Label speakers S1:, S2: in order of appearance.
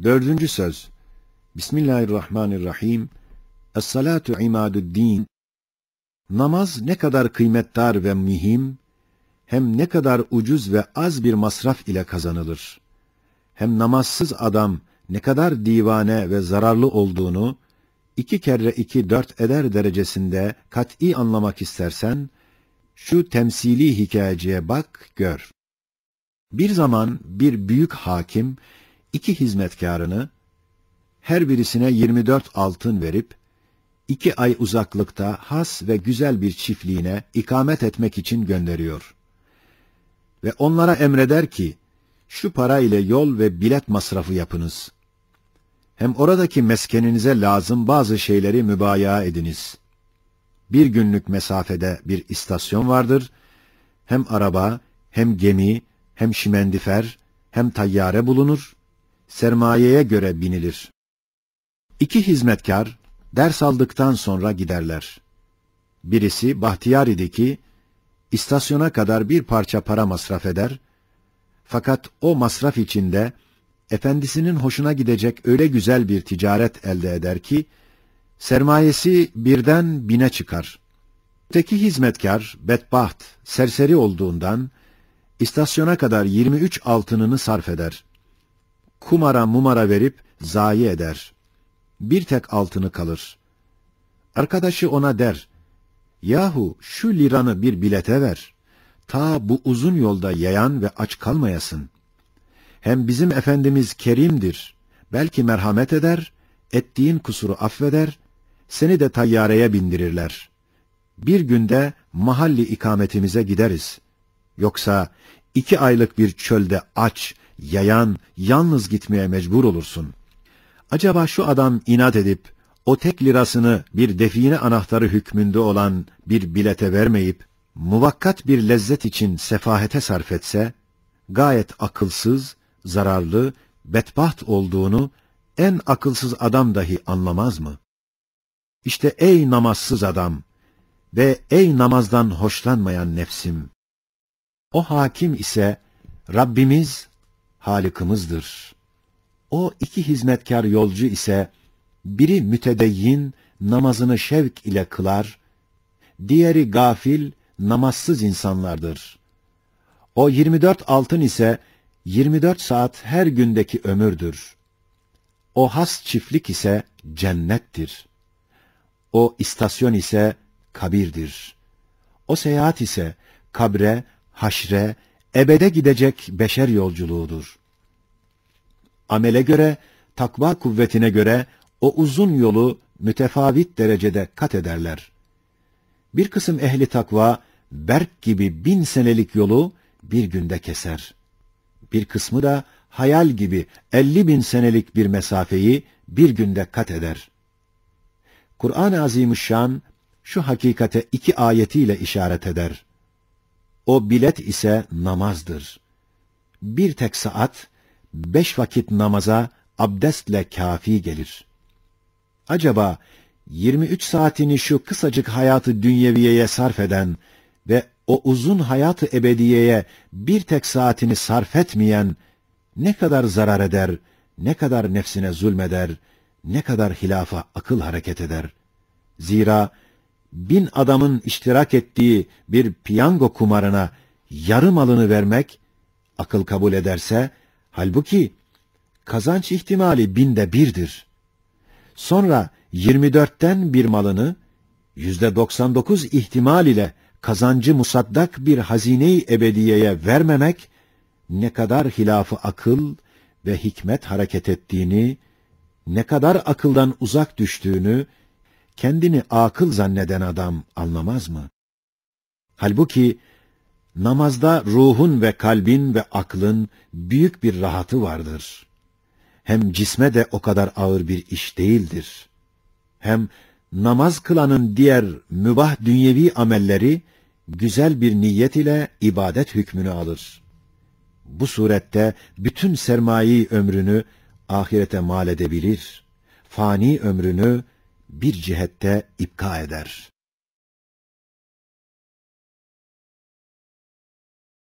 S1: Dördüncü söz. Bismillahirrahmanirrahim. Es-salatu imadu'd-din. Namaz ne kadar kıymetdar ve mühim, hem ne kadar ucuz ve az bir masraf ile kazanılır. Hem namazsız adam ne kadar divane ve zararlı olduğunu, 2 kere 2 4 eder derecesinde kat'î anlamak istersen, şu temsili hikayeciye bak, gör. Bir zaman bir büyük hakim, 2 hizmetkarını, her birisine 24 altın verip, 2 ay uzaklıkta has ve güzel bir çiftliğine ikamet etmek için gönderiyor. Ve onlara emreder ki, şu para ile yol ve bilet masrafı yapınız. Hem oradaki meskeninize lazım bazı şeyleri mübaya ediniz. 1 günlük mesafede bir istasyon vardır. Hem araba, hem gemi, hem şimendifer, hem tayyare bulunur. Sermayeye göre binilir. 2 hizmetkar ders aldıktan sonra giderler. Birisi bahtiyar idi ki, istasyona kadar bir parça para masraf eder. Fakat o masraf içinde efendisinin hoşuna gidecek öyle güzel bir ticaret elde eder ki, sermayesi birden 1000'e çıkar. Öteki hizmetkar, bedbaht, serseri olduğundan, istasyona kadar 23 altınını sarf eder. Kumara mumara verip zayi eder. Bir tek altını kalır. Arkadaşı ona der, yahu şu liranı bir bilete ver. Ta bu uzun yolda yayan ve aç kalmayasın. Hem bizim Efendimiz kerimdir. Belki merhamet eder, ettiğin kusuru affeder, seni de tayyareye bindirirler. Bir günde mahalli ikametimize gideriz. Yoksa 2 aylık bir çölde aç, yayan, yalnız gitmeye mecbur olursun. Acaba şu adam inat edip, o tek lirasını bir define anahtarı hükmünde olan bir bilete vermeyip, muvakkat bir lezzet için sefahete sarf etse, gayet akılsız, zararlı, bedbaht olduğunu en akılsız adam dahi anlamaz mı? İşte ey namazsız adam ve ey namazdan hoşlanmayan nefsim! O hakim ise Rabbimiz, Halık'ımızdır. O 2 hizmetkar yolcu ise, biri mütedeyyin, namazını şevk ile kılar, diğeri gafil, namazsız insanlardır. O 24 altın ise, 24 saat her gündeki ömürdür. O has çiftlik ise cennettir. O istasyon ise kabirdir. O seyahat ise kabre, haşre, ebede gidecek beşer yolculuğudur. Amele göre, takva kuvvetine göre o uzun yolu mütefavit derecede kat ederler. Bir kısım ehli takva, berk gibi 1000 senelik yolu bir günde keser. Bir kısmı da hayal gibi 50.000 senelik bir mesafeyi bir günde kat eder. Kur'an-ı Azimüşşan şu hakikate 2 ayetiyle işaret eder. O bilet ise namazdır. Bir tek saat, 5 vakit namaza abdestle kâfi gelir. Acaba 23 saatini şu kısacık hayatı dünyeviyeye sarf eden ve o uzun hayatı ebediyeye bir tek saatini sarf etmeyen ne kadar zarar eder, ne kadar nefsine zulmeder, ne kadar hilafa akıl hareket eder. Zira 1000 adamın iştirak ettiği bir piyango kumarına yarı malını vermek, akıl kabul ederse, halbuki kazanç ihtimali 1000'de 1'dir. Sonra 24'ten bir malını, %99 ihtimal ile kazancı musaddak bir hazine-i ebediyeye vermemek, ne kadar hilafı akıl ve hikmet hareket ettiğini, ne kadar akıldan uzak düştüğünü, kendini akıl zanneden adam anlamaz mı? Halbuki, namazda ruhun ve kalbin ve aklın büyük bir rahatı vardır. Hem cisme de o kadar ağır bir iş değildir. Hem namaz kılanın diğer mübah dünyevi amelleri, güzel bir niyet ile ibadet hükmünü alır. Bu surette bütün sermaye ömrünü ahirete mal edebilir, fani ömrünü bir cihette ipka eder.